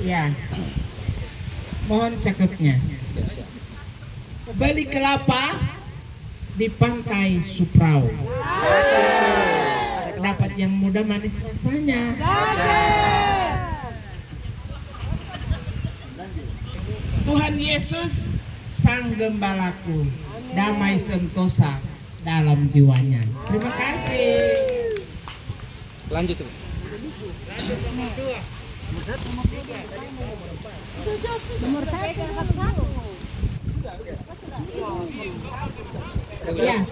Ya, mohon cakepnya. Beli kelapa di pantai Suprau. Dapat yang muda manis rasanya. Tuhan Yesus Sang Gembalaku, damai sentosa dalam jiwanya. Terima kasih. Lanjut tuh. Nomor satu. Ya,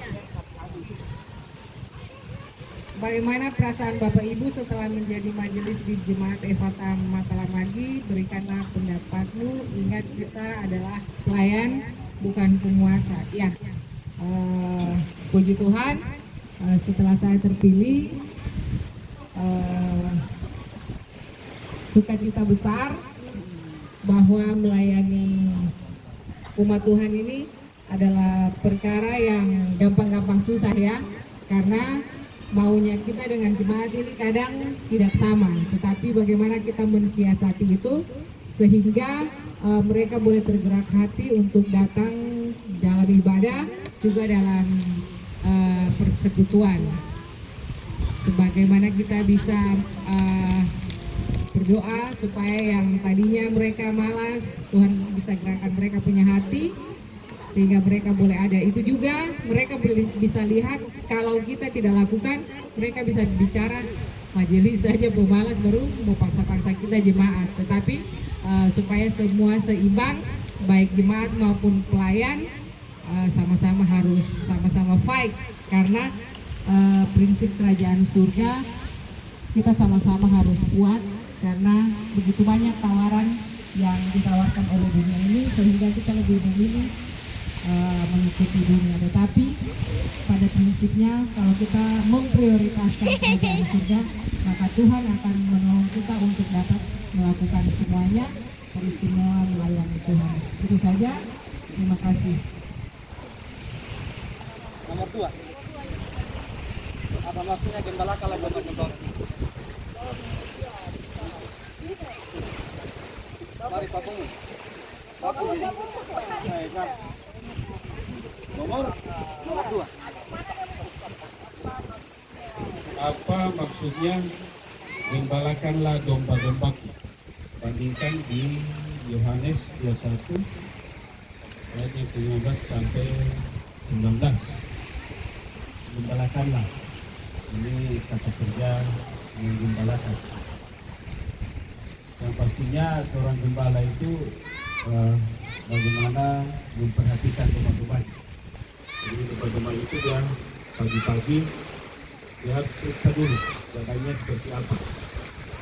Bagaimana perasaan Bapak Ibu setelah menjadi majelis di Jemaat Efata Matalamagi? Berikanlah pendapatmu. Ingat kita adalah pelayan, bukan penguasa. Ya, puji Tuhan. Setelah saya terpilih, sukacita besar bahwa melayani umat Tuhan ini adalah perkara yang gampang-gampang susah ya, karena maunya kita dengan jemaat ini kadang tidak sama, tetapi bagaimana kita mensiasati itu sehingga mereka boleh tergerak hati untuk datang dalam ibadah, juga dalam persekutuan. Sebagaimana kita bisa berdoa supaya yang tadinya mereka malas, Tuhan bisa gerakan mereka punya hati sehingga mereka boleh ada. Itu juga mereka bisa lihat kalau kita tidak lakukan, mereka bisa bicara majelis saja pemalas baru mau paksa-paksa kita jemaat. Tetapi supaya semua seimbang, baik jemaat maupun pelayan sama-sama harus sama-sama fight, karena prinsip kerajaan surga kita sama-sama harus kuat, karena begitu banyak tawaran yang ditawarkan oleh dunia ini sehingga kita lebih memilih mengikuti dunia. Tetapi pada prinsipnya kalau kita memprioritaskan kerajaan surga, maka Tuhan akan menolong kita untuk dapat melakukan semuanya, peristimewa melayani Tuhan. Itu saja, terima kasih. Nomor 2. Apa maksudnya gembala kalau motor? Mari Papu jadi. Baik. Nomor 2. Apa maksudnya gembalakanlah domba-dombaku? Bandingkan di Yohanes 21 ayat 15 sampai 19. Gembalakanlah. Ini kata kerja menggembalakan. Yang pastinya seorang gembala itu bagaimana memperhatikan domba-domba. Jadi domba-domba itu dia pagi-pagi dia harus periksa dulu jaganya seperti apa.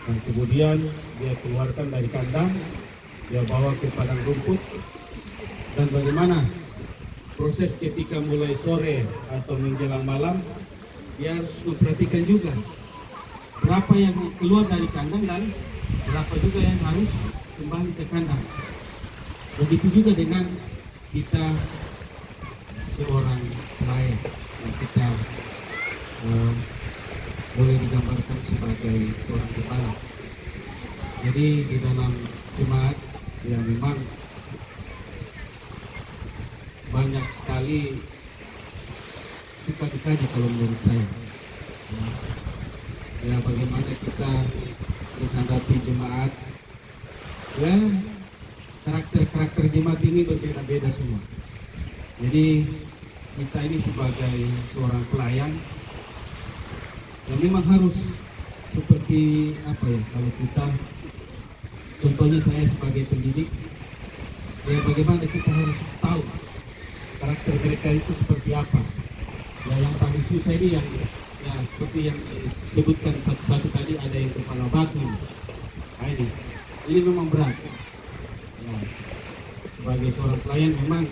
Dan kemudian dia keluarkan dari kandang, dia bawa ke padang rumput. Dan bagaimana proses ketika mulai sore atau menjelang malam, dia harus memperhatikan juga berapa yang keluar dari kandang dan berapa juga yang harus kembali ke kandang. Begitu juga dengan kita seorang pelayan yang kita boleh digambarkan sebagai seorang gembala. Jadi di dalam jemaat yang memang banyak sekali suka dukanya kalau menurut saya. Ya bagaimana kita menghadapi jemaat, ya karakter jemaat ini berbeda-beda semua. Jadi kita ini sebagai seorang pelayan yang memang harus seperti apa ya, kalau kita contohnya saya sebagai pendidik, ya bagaimana kita harus tahu karakter mereka itu seperti apa. Ya yang paling susah ini yang ya seperti yang disebutkan satu-satu tadi, ada yang kepala batu. Nah, ini memang berat. Ya, sebagai seorang pelayan memang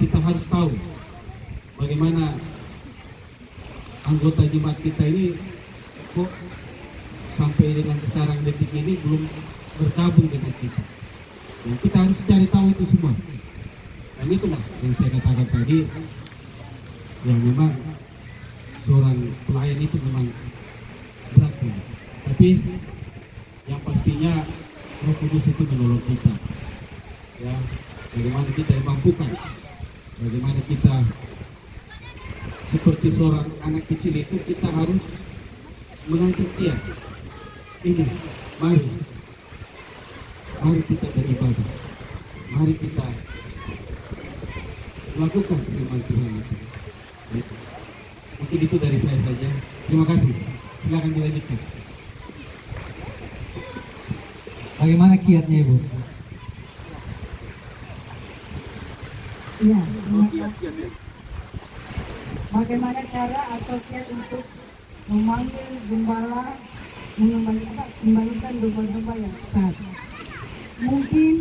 kita harus tahu bagaimana anggota jemaat kita ini kok sampai dengan sekarang detik ini belum bergabung dengan kita. Dan kita harus cari tahu itu semua. Dan itulah yang saya katakan tadi, yang memang seorang pelayan itu memang berat. Tapi yang pastinya Roh Kudus itu menolong kita. Ya, bagaimana kita dimampukan, bagaimana kita seperti seorang anak kecil itu kita harus mengangkat dia. Ini, mari kita beribadah, mari kita lakukan firman Tuhan itu. Mungkin itu dari saya saja. Terima kasih. Silakan dilanjutkan. Bagaimana kiatnya Ibu? Iya, bagaimana cara atau kiat untuk memanggil gembala mengembalikan domba-domba yang sesat? Mungkin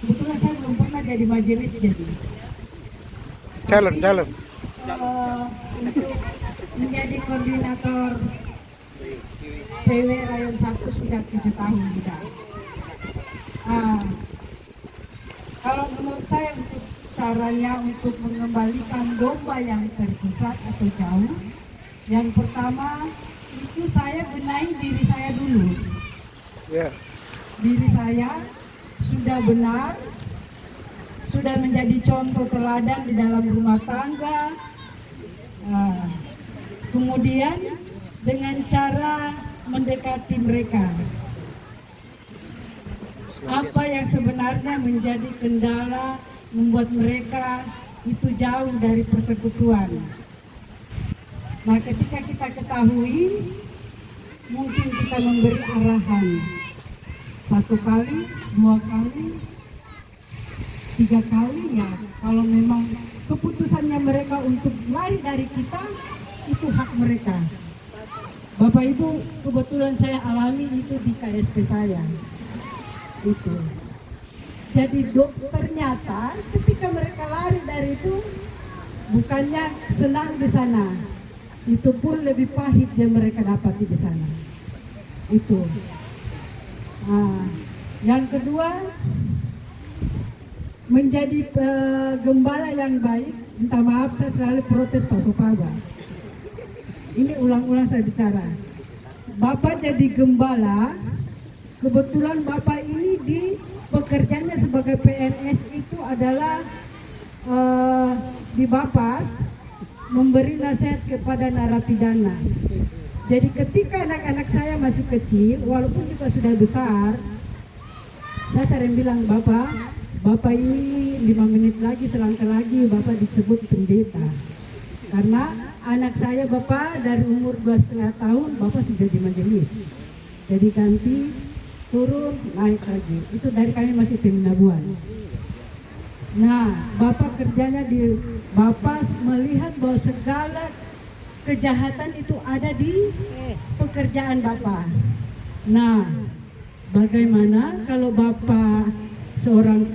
kebetulan saya belum pernah jadi majelis jadi. Jalan. Untuk menjadi koordinator PW Rayon 1 sudah 7 tahun sudah. Kalau menurut saya untuk caranya untuk mengembalikan domba yang tersesat atau jauh, yang pertama itu saya benahi diri saya dulu. Diri saya sudah benar, sudah menjadi contoh teladan di dalam rumah tangga. Kemudian dengan cara mendekati mereka, apa yang sebenarnya menjadi kendala membuat mereka itu jauh dari persekutuan. Nah, ketika kita ketahui, mungkin kita memberi arahan 1 kali, 2 kali, 3 kali ya. Kalau memang keputusannya mereka untuk lari dari kita, itu hak mereka. Bapak Ibu, kebetulan saya alami itu di KSP saya. Itu. Jadi ternyata ketika mereka lari dari itu, bukannya senang di sana, itu pun lebih pahit yang mereka dapati di sana. Itu. Yang kedua, menjadi gembala yang baik. Minta maaf, saya selalu protes Pak Sopaga. Ini ulang-ulang saya bicara. Bapak jadi gembala, kebetulan Bapak ini di pekerjaannya sebagai PNS itu adalah di Bapas memberi nasihat kepada narapidana. Jadi ketika anak-anak saya masih kecil, walaupun juga sudah besar, saya sering bilang, Bapak ini 5 menit lagi, selangkah lagi Bapak disebut pendeta. Karena anak saya Bapak dari umur 2,5 tahun, Bapak sudah di majelis. Jadi ganti, turun, naik lagi. Itu dari kami masih tim Nabuan. Nah, Bapak kerjanya di Bapak melihat bahwa segala kejahatan itu ada di pekerjaan Bapak. Nah, bagaimana kalau Bapak seorang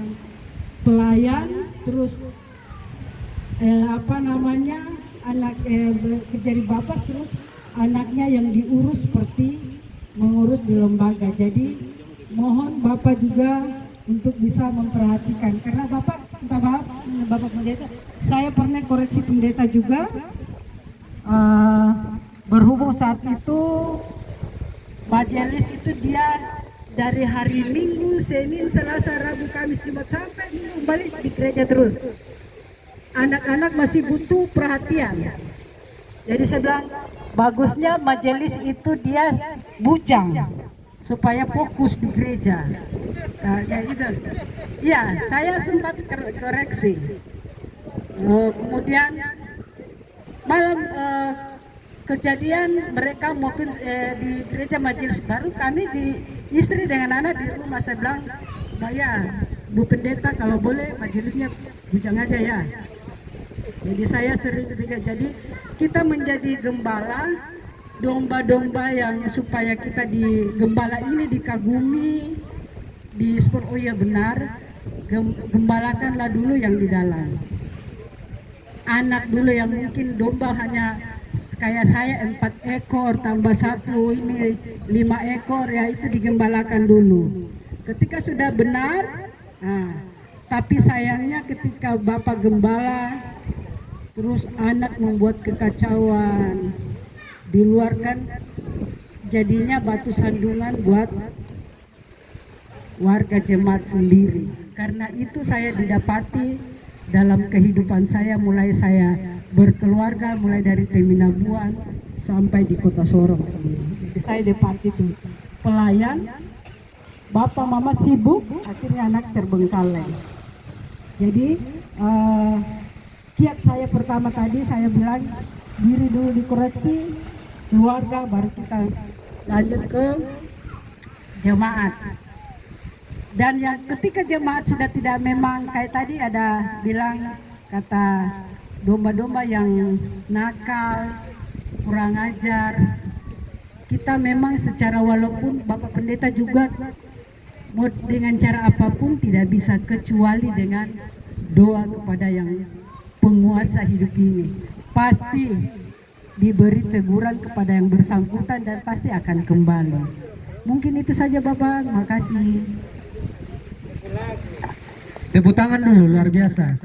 pelayan terus anak kerja di Bapak, terus anaknya yang diurus seperti mengurus di lembaga. Jadi mohon Bapak juga untuk bisa memperhatikan, karena Bapak pendeta, saya pernah koreksi pendeta juga. Berhubung saat itu majelis itu dia dari hari Minggu, Senin, Selasa, Rabu, Kamis, Jumat sampai Minggu balik di gereja terus. Anak-anak masih butuh perhatian. Jadi saya bilang bagusnya majelis itu dia bujang supaya fokus di gereja. Kayak gitu. Ya, saya sempat koreksi. Kemudian malam kejadian mereka mungkin di gereja majelis baru, kami di istri dengan anak di rumah. Saya bilang, ya Bu Pendeta kalau boleh majelisnya bujang aja ya. Jadi saya sering ketika jadi kita menjadi gembala domba-domba yang supaya kita di gembala ini dikagumi, di sport. Oh ya benar, gembalakanlah dulu yang di dalam. Anak dulu yang mungkin domba hanya kayak saya 4 ekor tambah 1 ini 5 ekor ya, itu digembalakan dulu. Ketika sudah benar, tapi sayangnya ketika Bapak gembala terus anak membuat kekacauan, di luar kan jadinya batu sandungan buat warga jemaat sendiri. Karena itu saya didapati dalam kehidupan saya, mulai saya berkeluarga, mulai dari Teminabuan sampai di Kota Sorong sendiri. Jadi saya dapat itu pelayan, bapak mama sibuk, akhirnya anak terbengkalai. Jadi kiat saya pertama tadi saya bilang diri dulu dikoreksi, keluarga, baru kita lanjut ke jemaat. Dan yang ketika jemaat sudah tidak, memang kayak tadi ada bilang kata domba-domba yang nakal, kurang ajar, kita memang secara, walaupun Bapak Pendeta juga mau dengan cara apapun tidak bisa kecuali dengan doa kepada yang penguasa hidup ini. Pasti diberi teguran kepada yang bersangkutan dan pasti akan kembali. Mungkin itu saja Bapak, makasih. Tepuk tangan dulu, luar biasa.